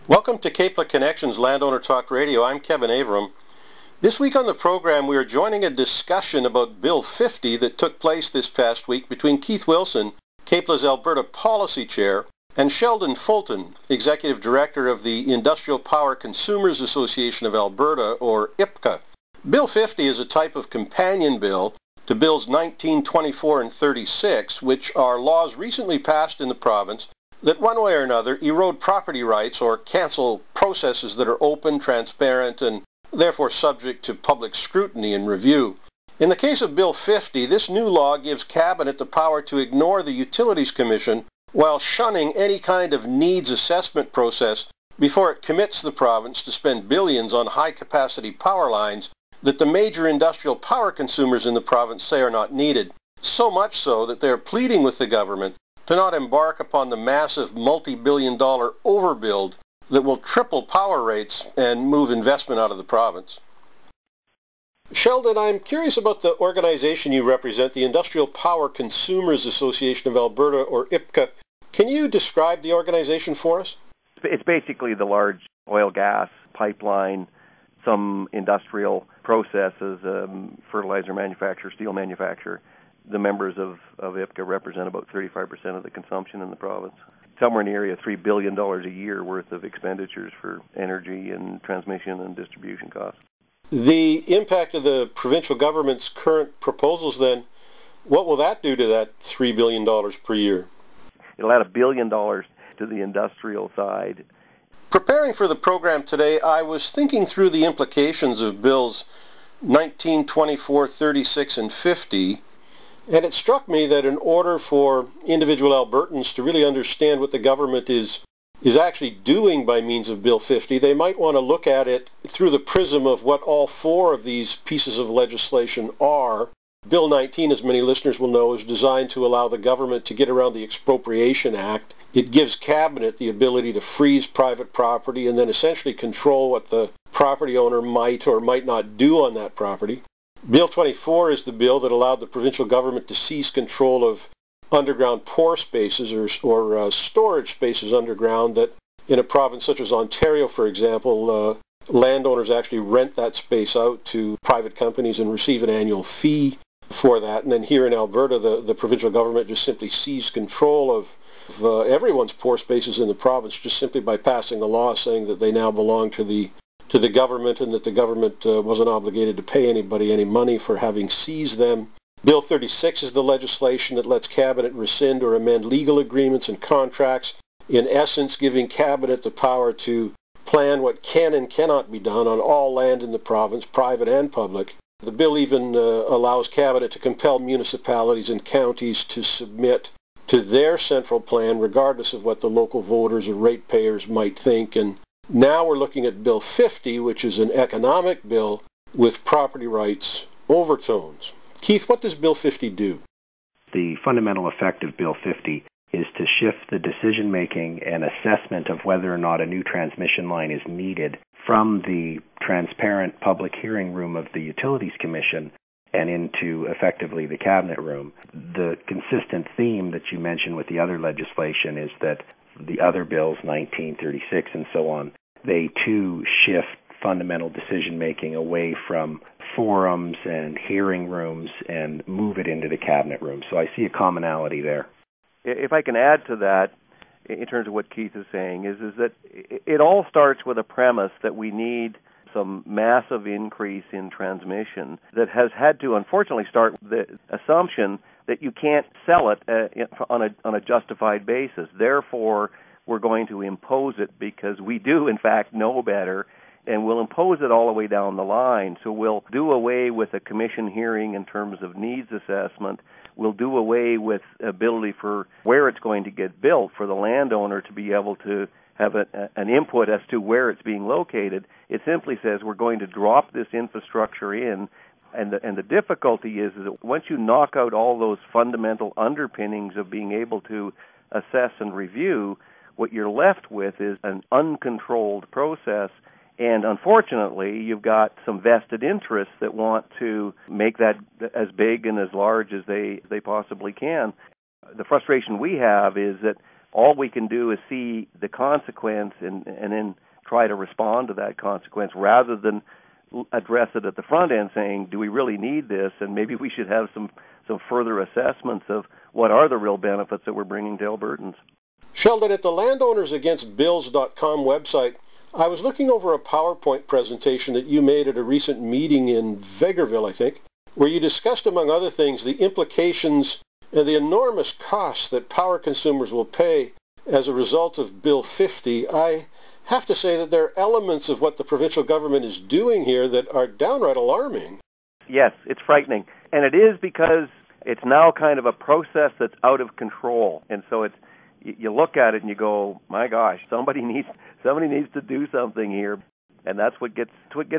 Welcome to CAEPLA Connections Landowner Talk Radio. I'm Kevin Avram. This week on the program, we are joining a discussion about Bill 50 that took place this past week between Keith Wilson, CAEPLA's Alberta Policy Chair, and Sheldon Fulton, Executive Director of the Industrial Power Consumers Association of Alberta, or IPCA. Bill 50 is a type of companion bill to Bills 19, 24, and 36, which are laws recently passed in the province that one way or another erode property rights or cancel processes that are open, transparent, and therefore subject to public scrutiny and review. In the case of Bill 50, this new law gives Cabinet the power to ignore the Utilities Commission while shunning any kind of needs assessment process before it commits the province to spend billions on high-capacity power lines that the major industrial power consumers in the province say are not needed. So much so that they are pleading with the government to not embark upon the massive multi-billion-dollar overbuild that will triple power rates and move investment out of the province. Sheldon, I'm curious about the organization you represent, the Industrial Power Consumers Association of Alberta, or IPCA. Can you describe the organization for us? It's basically the large oil, gas, pipeline, some industrial processes, fertilizer manufacturer, steel manufacturer. The members of IPCA represent about 35% of the consumption in the province. Somewhere in the area of $3 billion a year worth of expenditures for energy and transmission and distribution costs. The impact of the provincial government's current proposals, then, what will that do to that $3 billion per year? It'll add $1 billion to the industrial side. Preparing for the program today, I was thinking through the implications of Bills 19, 24, 36, and 50, and it struck me that in order for individual Albertans to really understand what the government is actually doing by means of Bill 50, they might want to look at it through the prism of what all four of these pieces of legislation are. Bill 19, as many listeners will know, is designed to allow the government to get around the Expropriation Act. It gives Cabinet the ability to freeze private property and then essentially control what the property owner might or might not do on that property. Bill 24 is the bill that allowed the provincial government to seize control of underground pore spaces or storage spaces underground that in a province such as Ontario, for example, landowners actually rent that space out to private companies and receive an annual fee for that. And then here in Alberta, the provincial government just simply seized control of everyone's pore spaces in the province just simply by passing a law saying that they now belong to the government and that the government wasn't obligated to pay anybody any money for having seized them. Bill 36 is the legislation that lets Cabinet rescind or amend legal agreements and contracts, in essence giving Cabinet the power to plan what can and cannot be done on all land in the province, private and public. The bill even allows Cabinet to compel municipalities and counties to submit to their central plan regardless of what the local voters or ratepayers might think. And now we're looking at Bill 50, which is an economic bill with property rights overtones. Keith, what does Bill 50 do? The fundamental effect of Bill 50 is to shift the decision-making and assessment of whether or not a new transmission line is needed from the transparent public hearing room of the Utilities Commission and into effectively the Cabinet room. The consistent theme that you mentioned with the other legislation is that the other bills, 1936 and so on, they too shift fundamental decision-making away from forums and hearing rooms and move it into the Cabinet room. So I see a commonality there. If I can add to that, in terms of what Keith is saying, is that it all starts with a premise that we need some massive increase in transmission that has had to, unfortunately, start with the assumption that you can't sell it on a justified basis. Therefore, we're going to impose it because we do, in fact, know better, and we'll impose it all the way down the line. So we'll do away with a commission hearing in terms of needs assessment. We'll do away with ability for where it's going to get built for the landowner to be able to have an input as to where it's being located. It simply says we're going to drop this infrastructure in. And the difficulty is that once you knock out all those fundamental underpinnings of being able to assess and review, what you're left with is an uncontrolled process. And unfortunately, you've got some vested interests that want to make that as big and as large as they possibly can. The frustration we have is that all we can do is see the consequence and then try to respond to that consequence rather than address it at the front end saying, do we really need this? And maybe we should have some further assessments of what are the real benefits that we're bringing to Albertans. Sheldon, at the landownersagainstbills.com website, I was looking over a PowerPoint presentation that you made at a recent meeting in Vegreville, I think, where you discussed, among other things, the implications and the enormous costs that power consumers will pay as a result of Bill 50. I have to say that there are elements of what the provincial government is doing here that are downright alarming. Yes, it's frightening. And it is because it's now kind of a process that's out of control. And so you look at it and you go, my gosh, somebody needs to do something here. And that's what gets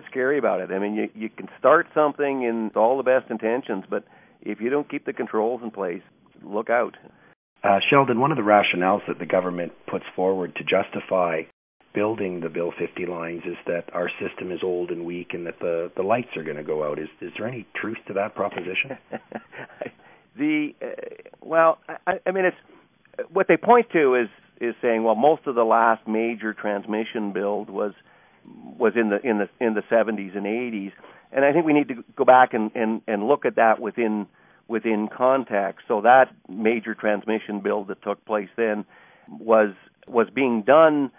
scary about it. I mean, you can start something in all the best intentions, but if you don't keep the controls in place, look out. Sheldon, one of the rationales that the government puts forward to justify building the Bill 50 lines is that our system is old and weak and that the lights are going to go out. Is there any truth to that proposition? Well, I mean, it's what they point to is saying, well, most of the last major transmission build was in the 70s and 80s, and I think we need to go back and look at that within context. So that major transmission build that took place then was being done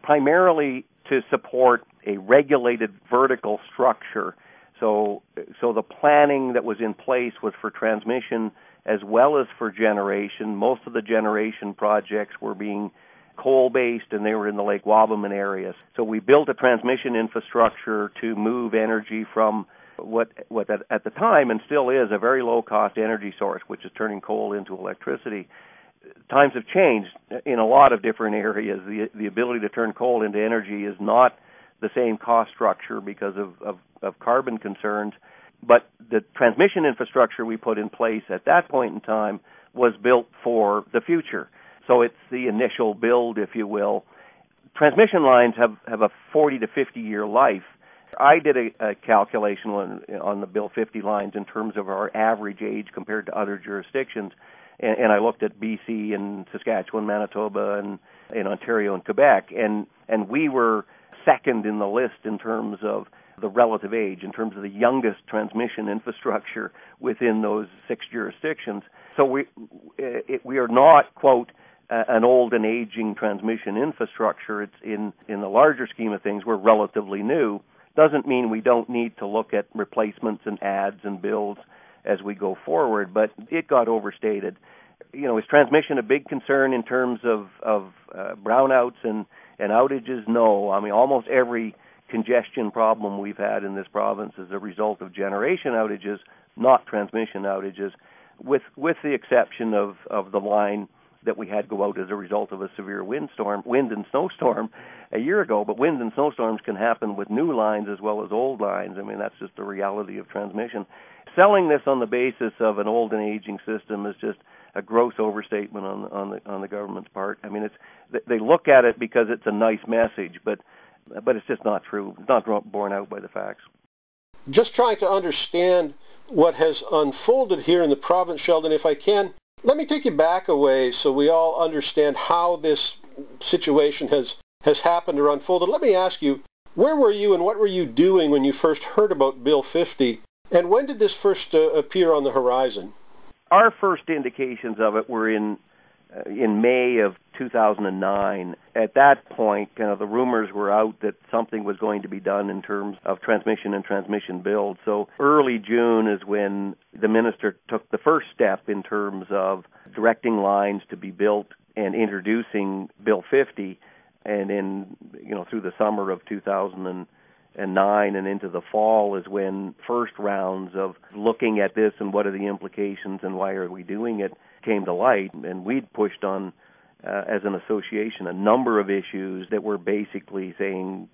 primarily to support a regulated vertical structure. So the planning that was in place was for transmission as well as for generation. Most of the generation projects were being coal-based, and they were in the Lake Wabamun areas. So we built a transmission infrastructure to move energy from what at the time and still is a very low-cost energy source, which is turning coal into electricity. Times have changed in a lot of different areas. The ability to turn coal into energy is not the same cost structure because of carbon concerns. But the transmission infrastructure we put in place at that point in time was built for the future. So it's the initial build, if you will. Transmission lines have a 40 to 50 year life. I did a calculation on the Bill 50 lines in terms of our average age compared to other jurisdictions. And I looked at BC and Saskatchewan, Manitoba, and in Ontario and Quebec. And we were second in the list in terms of the relative age, in terms of the youngest transmission infrastructure within those 6 jurisdictions. So we are not, quote, an old and aging transmission infrastructure. It's in the larger scheme of things, we're relatively new. Doesn't mean we don't need to look at replacements and adds and builds as we go forward, but it got overstated. You know, is transmission a big concern in terms of brownouts and outages? No. I mean, almost every congestion problem we've had in this province is a result of generation outages, not transmission outages, with the exception of the line that we had go out as a result of a severe wind and snowstorm a year ago. But wind and snowstorms can happen with new lines as well as old lines. I mean, that's just the reality of transmission. Selling this on the basis of an old and aging system is just a gross overstatement on the government's part. I mean, they look at it because it's a nice message, but it's just not true. It's not borne out by the facts. Just trying to understand what has unfolded here in the province, Sheldon, if I can, let me take you back a ways so we all understand how this situation has happened or unfolded. Let me ask you, where were you and what were you doing when you first heard about Bill 50? And when did this first appear on the horizon? Our first indications of it were in May of 2009. At that point, kind of the rumors were out that something was going to be done in terms of transmission and transmission build. So early June is when the minister took the first step in terms of directing lines to be built and introducing Bill 50. And in, through the summer of 2009 and into the fall is when first rounds of looking at this and what are the implications and why are we doing it came to light. And we'd pushed on, as an association, a number of issues that were basically saying,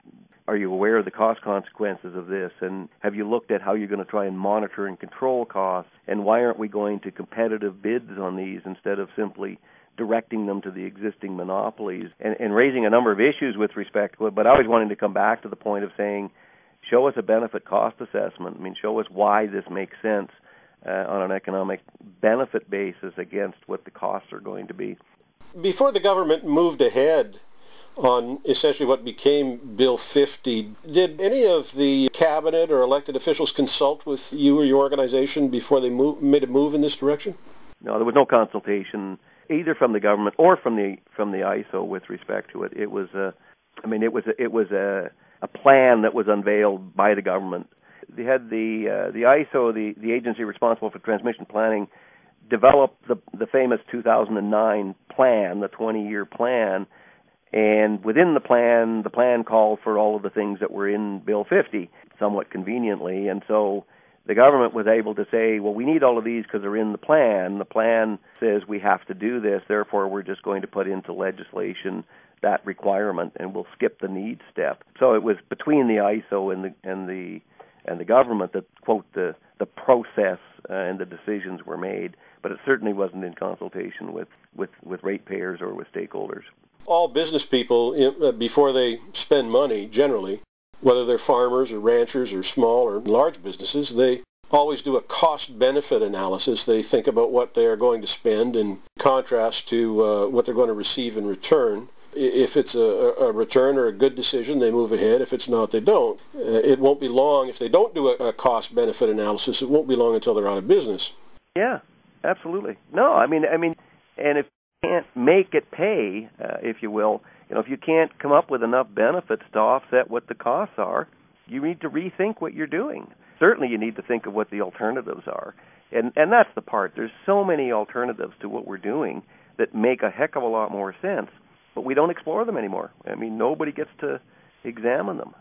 are you aware of the cost consequences of this? And have you looked at how you're going to try and monitor and control costs? And why aren't we going to competitive bids on these instead of simply directing them to the existing monopolies? And raising a number of issues with respect to it, but always wanting to come back to the point of saying, show us a benefit cost assessment. I mean, show us why this makes sense on an economic benefit basis against what the costs are going to be. Before the government moved ahead on essentially what became Bill 50, did any of the cabinet or elected officials consult with you or your organization before they made a move in this direction? No, there was no consultation either from the government or from the ISO with respect to it. It was a plan that was unveiled by the government. They had the ISO, the agency responsible for transmission planning, developed the famous 2009 plan, the 20-year plan, and within the plan called for all of the things that were in Bill 50, somewhat conveniently, and so the government was able to say, well, we need all of these because they're in the plan. The plan says we have to do this, therefore we're just going to put into legislation that requirement, and we'll skip the need step. So it was between the ISO and the government that, quote, the process and the decisions were made, but it certainly wasn't in consultation with ratepayers or with stakeholders. All business people, before they spend money, generally, whether they're farmers or ranchers or small or large businesses, they always do a cost-benefit analysis. They think about what they are going to spend in contrast to what they're going to receive in return. If it's a return or a good decision, they move ahead. If it's not, they don't. It won't be long. If they don't do a cost-benefit analysis, it won't be long until they're out of business. Yeah, absolutely. No, I mean, and if you can't make it pay, if you will, if you can't come up with enough benefits to offset what the costs are, you need to rethink what you're doing. Certainly you need to think of what the alternatives are. And that's the part. There's so many alternatives to what we're doing that make a heck of a lot more sense, but we don't explore them anymore. I mean, nobody gets to examine them.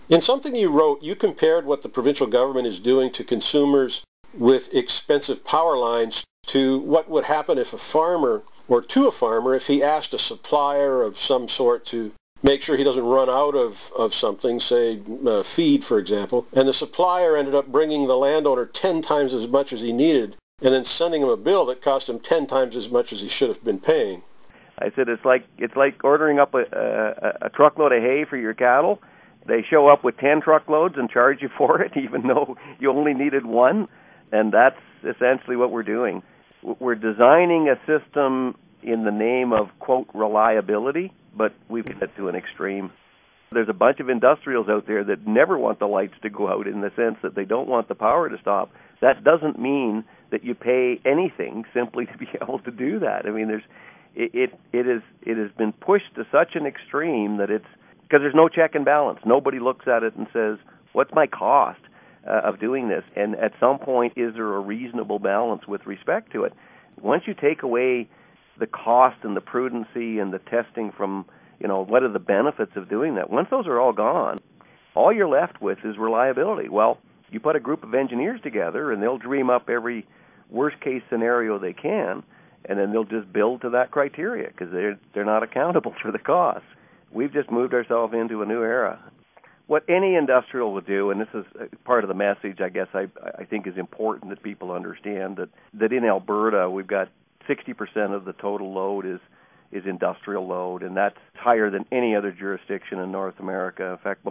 In something you wrote, you compared what the provincial government is doing to consumers with expensive power lines to what would happen if a farmer if he asked a supplier of some sort to make sure he doesn't run out of something, say feed, for example, and the supplier ended up bringing the landowner 10 times as much as he needed and then sending him a bill that cost him 10 times as much as he should have been paying. I said it's like ordering up a truckload of hay for your cattle. They show up with 10 truckloads and charge you for it, even though you only needed one, and that's essentially what we're doing. We're designing a system in the name of, quote, reliability, but we've got it to an extreme. There's a bunch of industrials out there that never want the lights to go out in the sense that they don't want the power to stop. That doesn't mean that you pay anything simply to be able to do that. I mean, it has been pushed to such an extreme that it's because there's no check and balance. Nobody looks at it and says, what's my cost of doing this? And at some point, is there a reasonable balance with respect to it? Once you take away the cost and the prudency and the testing from, what are the benefits of doing that? Once those are all gone, all you're left with is reliability. Well, you put a group of engineers together and they'll dream up every worst-case scenario they can, and then they'll just build to that criteria because they're not accountable for the costs. We've just moved ourselves into a new era. What any industrial would do, and this is part of the message, I guess, I think is important that people understand, that in Alberta we've got 60% of the total load is industrial load, and that's higher than any other jurisdiction in North America. In fact,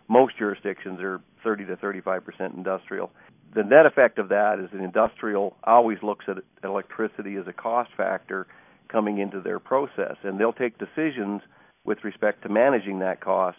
most jurisdictions are 30 to 35% industrial. The net effect of that is an industrial always looks at electricity as a cost factor coming into their process, and they'll take decisions with respect to managing that cost